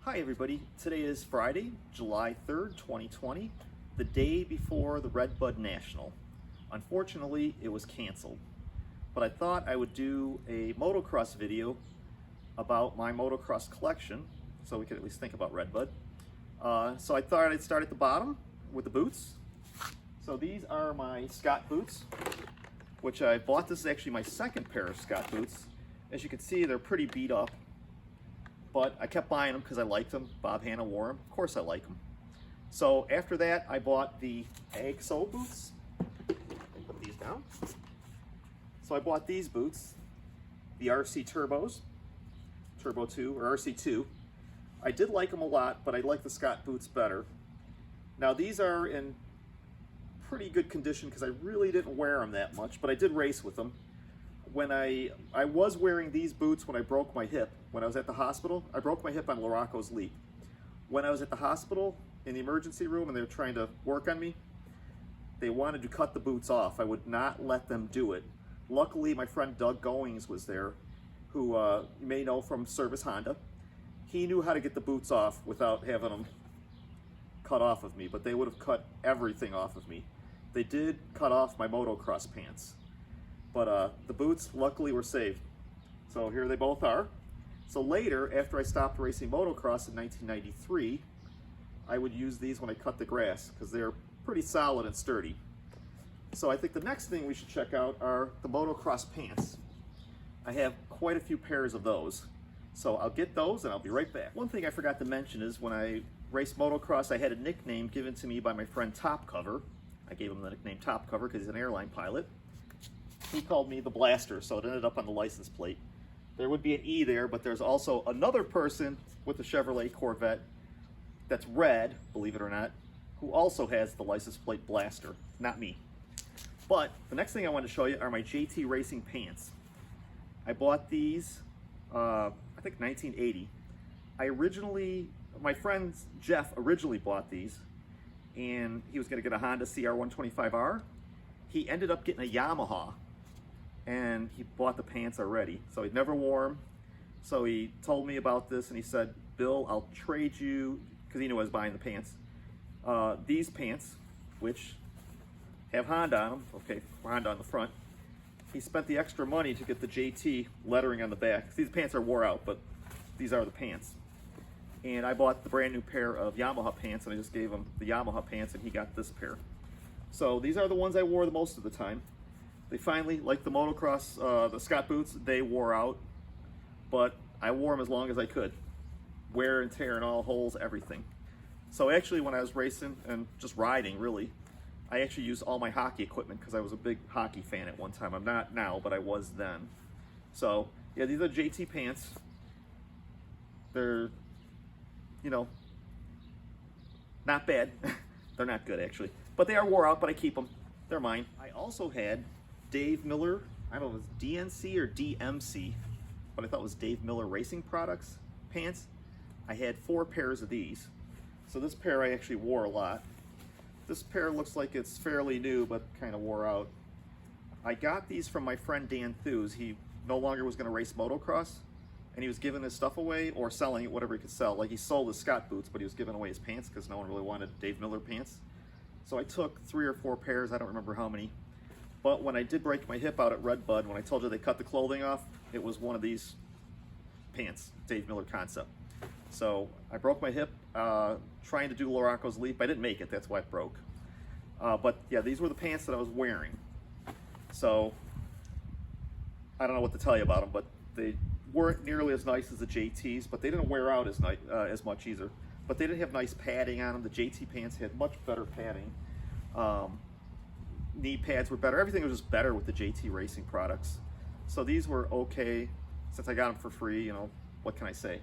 Hi everybody, today is Friday, July 3rd, 2020, the day before the Red Bud National. Unfortunately, it was canceled, but I thought I would do a motocross video about my motocross collection, so we could at least think about Red Bud. So I thought I'd start at the bottom with the boots. So these are my Scot Boots, which I bought. This is actually my second pair of Scot Boots. As you can see, they're pretty beat up, but I kept buying them because I liked them. Bob Hanna wore them. Of course I like them. So after that, I bought the AXO boots. Put these down. So I bought these boots, the RC Turbos, Turbo 2 or RC2. I did like them a lot, but I like the Scot Boots better. Now these are in pretty good condition because I really didn't wear them that much, but I did race with them. When I was wearing these boots when I broke my hip. When I was at the hospital, I broke my hip on Laraco's Leap. When I was at the hospital in the emergency room and they were trying to work on me, they wanted to cut the boots off. I would not let them do it. Luckily, my friend Doug Goings was there, who you may know from Service Honda. He knew how to get the boots off without having them cut off of me, but they would have cut everything off of me. They did cut off my motocross pants. But the boots, luckily, were saved. So here they both are. So later, after I stopped racing motocross in 1993, I would use these when I cut the grass because they're pretty solid and sturdy. So I think the next thing we should check out are the motocross pants. I have quite a few pairs of those. So I'll get those and I'll be right back. One thing I forgot to mention is when I raced motocross, I had a nickname given to me by my friend Top Cover. I gave him the nickname Top Cover because he's an airline pilot. He called me the Blaster, so it ended up on the license plate. There would be an E there, but there's also another person with a Chevrolet Corvette that's red, believe it or not, who also has the license plate Blaster, not me. But the next thing I want to show you are my JT Racing pants. I bought these, I think 1980. My friend Jeff originally bought these, and he was going to get a Honda CR125R. He ended up getting a Yamaha, and he bought the pants already, so he'd never wore them. So he told me about this and he said, Bill, I'll trade you, because he knew I was buying the pants, these pants, which have Honda on them, okay, Honda on the front. He spent the extra money to get the JT lettering on the back. These pants are wore out, but these are the pants. And I bought the brand new pair of Yamaha pants, and I just gave him the Yamaha pants, and he got this pair. So these are the ones I wore the most of the time. They finally, like the motocross, the Scot Boots, they wore out, but I wore them as long as I could. Wear and tear and all, holes, everything. So actually when I was racing and just riding really, I actually used all my hockey equipment because I was a big hockey fan at one time. I'm not now, but I was then. So yeah, these are JT pants. They're, you know, not bad. They're not good actually, but they are wore out, but I keep them. They're mine. I also had Dave Miller, I don't know if it was DNC or DMC, but I thought it was Dave Miller Racing Products pants. I had 4 pairs of these. So this pair I actually wore a lot. This pair looks like it's fairly new, but kind of wore out. I got these from my friend Dan Thews. He no longer was gonna race motocross, and he was giving his stuff away or selling it, whatever he could sell. Like he sold his Scot Boots, but he was giving away his pants because no one really wanted Dave Miller pants. So I took 3 or 4 pairs, I don't remember how many. But when I did break my hip out at Red Bud, when I told you they cut the clothing off, it was one of these pants, Dave Miller concept. So I broke my hip trying to do Laraco's Leap. I didn't make it, that's why it broke. But yeah, these were the pants that I was wearing. So I don't know what to tell you about them, but they weren't nearly as nice as the JTs, but they didn't wear out as much either. But they didn't have nice padding on them. The JT pants had much better padding. Knee pads were better. Everything was just better with the JT Racing products. So these were okay. Since I got them for free, you know, what can I say?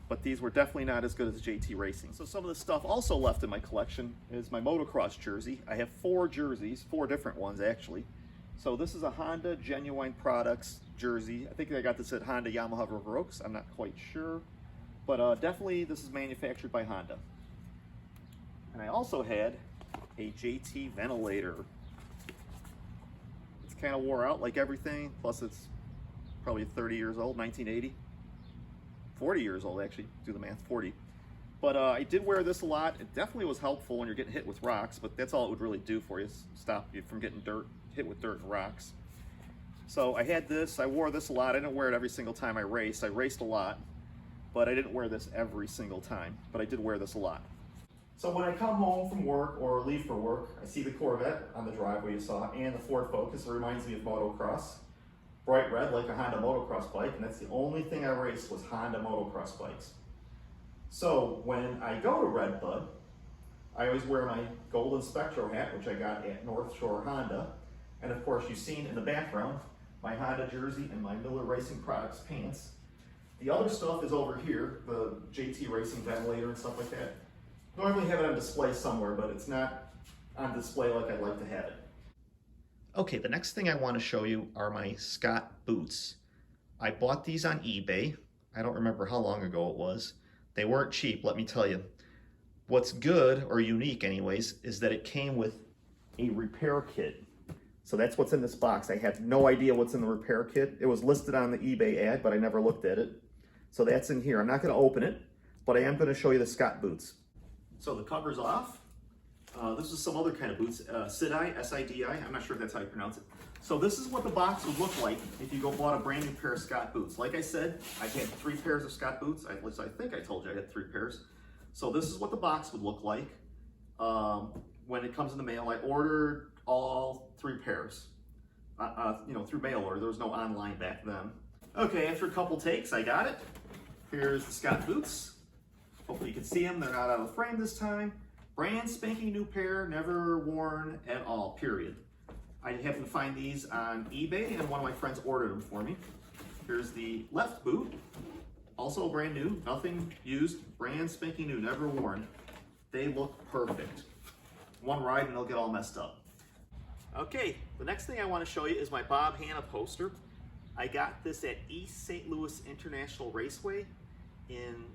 But these were definitely not as good as JT Racing. So some of the stuff also left in my collection is my motocross jersey. I have 4 jerseys, 4 different ones actually. So this is a Honda Genuine Products jersey. I think I got this at Honda Yamaha Rokes. I'm not quite sure. But definitely this is manufactured by Honda. And I also had a JT Ventilator. It's kind of wore out like everything, plus it's probably 30 years old, 1980. 40 years old actually, do the math, 40. But I did wear this a lot. It definitely was helpful when you're getting hit with rocks, but that's all it would really do for you, is stop you from getting hit with dirt and rocks. So I had this, I wore this a lot. I didn't wear it every single time I raced. I raced a lot, but I didn't wear this every single time, but I did wear this a lot. So when I come home from work or leave for work, I see the Corvette on the driveway you saw, and the Ford Focus. It reminds me of motocross. Bright red like a Honda motocross bike, and that's the only thing I raced was Honda motocross bikes. So when I go to Redbud, I always wear my golden Spectro hat, which I got at North Shore Honda. And of course, you've seen in the background, my Honda jersey and my Miller Racing Products pants. The other stuff is over here, the JT Racing ventilator and stuff like that. Normally have it on display somewhere, but it's not on display like I'd like to have it. Okay, the next thing I want to show you are my Scot Boots. I bought these on eBay. I don't remember how long ago it was. They weren't cheap, let me tell you. What's good, or unique anyways, is that it came with a repair kit. So that's what's in this box. I have no idea what's in the repair kit. It was listed on the eBay ad, but I never looked at it. So that's in here. I'm not going to open it, but I am going to show you the Scot Boots. So the cover's off. This is some other kind of boots, Sidi, S-I-D-I, I'm not sure if that's how you pronounce it. So this is what the box would look like if you go bought a brand new pair of Scot Boots. Like I said, I had 3 pairs of Scot Boots. At least I think I told you I had 3 pairs. So this is what the box would look like when it comes in the mail. I ordered all 3 pairs, through mail order. There was no online back then. Okay, after a couple takes, I got it. Here's the Scot Boots. Hopefully you can see them. They're not out of the frame this time. Brand spanking new pair, never worn at all, period. I happened to find these on eBay, and one of my friends ordered them for me. Here's the left boot, also brand new, nothing used, brand spanking new, never worn. They look perfect. One ride and they'll get all messed up. Okay, the next thing I want to show you is my Bob Hanna poster. I got this at East St. Louis International Raceway in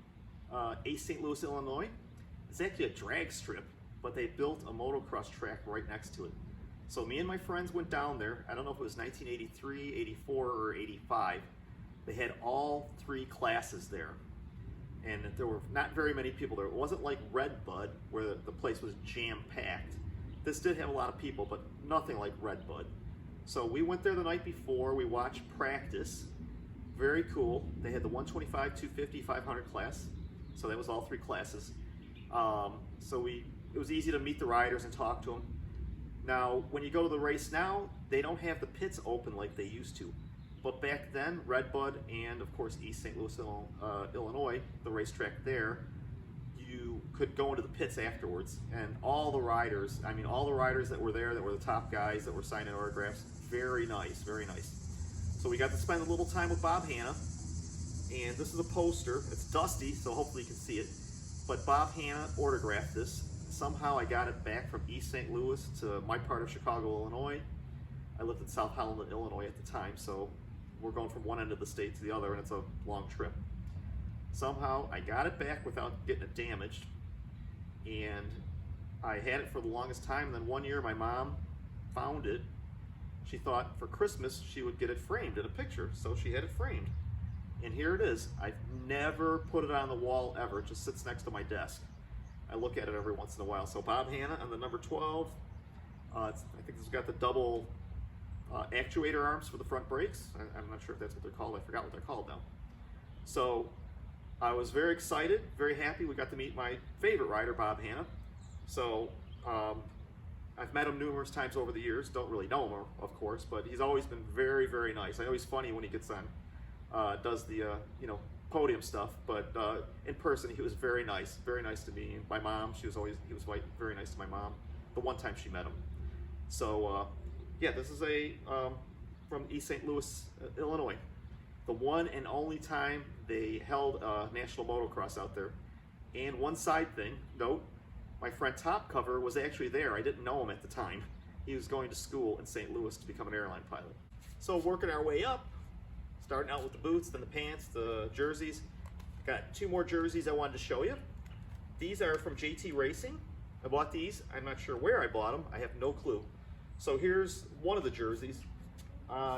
East St. Louis, Illinois. It's actually a drag strip, but they built a motocross track right next to it. So me and my friends went down there. I don't know if it was 1983, 84, or 85. They had all 3 classes there. And there were not very many people there. It wasn't like Redbud, where the place was jam-packed. This did have a lot of people, but nothing like Redbud. So we went there the night before. We watched practice. Very cool. They had the 125, 250, 500 class. So that was all 3 classes. It was easy to meet the riders and talk to them. Now, when you go to the race now, they don't have the pits open like they used to. But back then, Redbud and, of course, East St. Louis, Illinois, the racetrack there, you could go into the pits afterwards. And all the riders that were there, that were the top guys, that were signing autographs, very nice, very nice. So we got to spend a little time with Bob Hanna. And this is a poster. It's dusty, so hopefully you can see it. But Bob Hanna autographed this. Somehow I got it back from East St. Louis to my part of Chicago, Illinois. I lived in South Holland, Illinois at the time, so we're going from one end of the state to the other, and it's a long trip. Somehow I got it back without getting it damaged, and I had it for the longest time. And then one year my mom found it. She thought for Christmas she would get it framed in a picture, so she had it framed. And here it is. I've never put it on the wall ever. It just sits next to my desk. I look at it every once in a while. So Bob Hanna on the number 12. I think it's got the double actuator arms for the front brakes. I'm not sure if that's what they're called. I forgot what they're called now. So I was very excited, very happy. We got to meet my favorite rider, Bob Hanna. So I've met him numerous times over the years. Don't really know him, of course, but he's always been very, very nice. I know he's funny when he gets on. Does the podium stuff, but in person he was very nice to me. My mom, he was very nice to my mom the one time she met him. So yeah, this is from East St. Louis, Illinois. The one and only time they held national motocross out there. And one side thing, note, my friend Top Cover was actually there. I didn't know him at the time. He was going to school in St. Louis to become an airline pilot. So working our way up, starting out with the boots, then the pants, the jerseys. Got 2 more jerseys I wanted to show you. These are from JT Racing. I bought these. I'm not sure where I bought them. I have no clue. So here's one of the jerseys.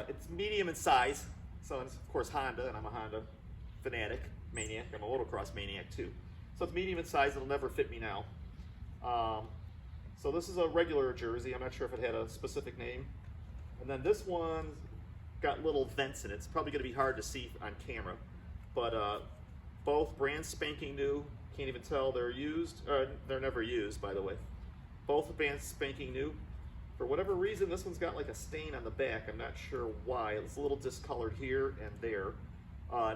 It's medium in size. So it's, of course, Honda, and I'm a Honda fanatic, maniac. I'm a motocross maniac, too. So it's medium in size. It'll never fit me now. So this is a regular jersey. I'm not sure if it had a specific name. And then this one got little vents in it. It's probably going to be hard to see on camera. But both brand spanking new. Can't even tell they're used. They're never used, by the way. Both brand spanking new. For whatever reason, this one's got like a stain on the back. I'm not sure why. It's a little discolored here and there.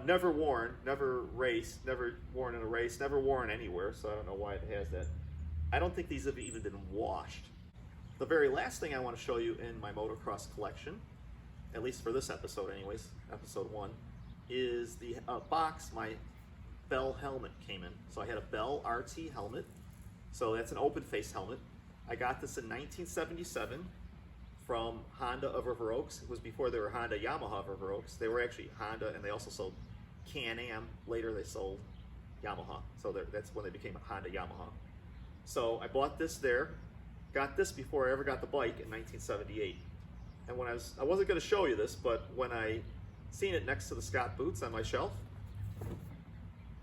Never worn, never raced, never worn in a race, never worn anywhere, so I don't know why it has that. I don't think these have even been washed. The very last thing I want to show you in my motocross collection, at least for this episode anyways, episode 1, is the box my Bell helmet came in. So I had a Bell RT helmet, so that's an open face helmet. I got this in 1977 from Honda of River Oaks. It was before they were Honda Yamaha of River Oaks. They were actually Honda, and they also sold Can-Am. Later they sold Yamaha, so that's when they became Honda Yamaha. So I bought this there, got this before I ever got the bike in 1978. And when I wasn't going to show you this, but when I seen it next to the Scot Boots on my shelf,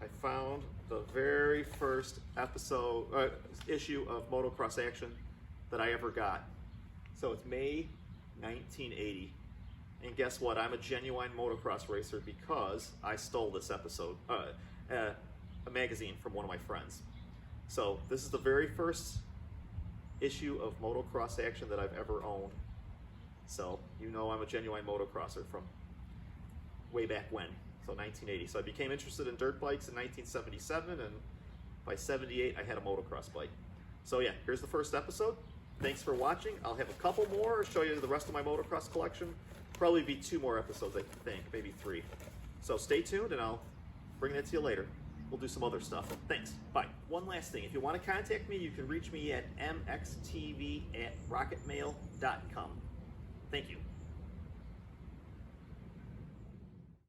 I found the very first issue of Motocross Action that I ever got. So it's May 1980, and guess what? I'm a genuine motocross racer because I stole this episode, a magazine from one of my friends. So this is the very first issue of Motocross Action that I've ever owned. So you know I'm a genuine motocrosser from way back when, so 1980. So I became interested in dirt bikes in 1977, and by 78 I had a motocross bike. So yeah, here's the first episode. Thanks for watching. I'll have a couple more, show you the rest of my motocross collection. Probably be 2 more episodes, I think, maybe 3. So stay tuned, and I'll bring that to you later. We'll do some other stuff. Thanks. Bye. One last thing. If you want to contact me, you can reach me at mxtv@rocketmail.com. Thank you.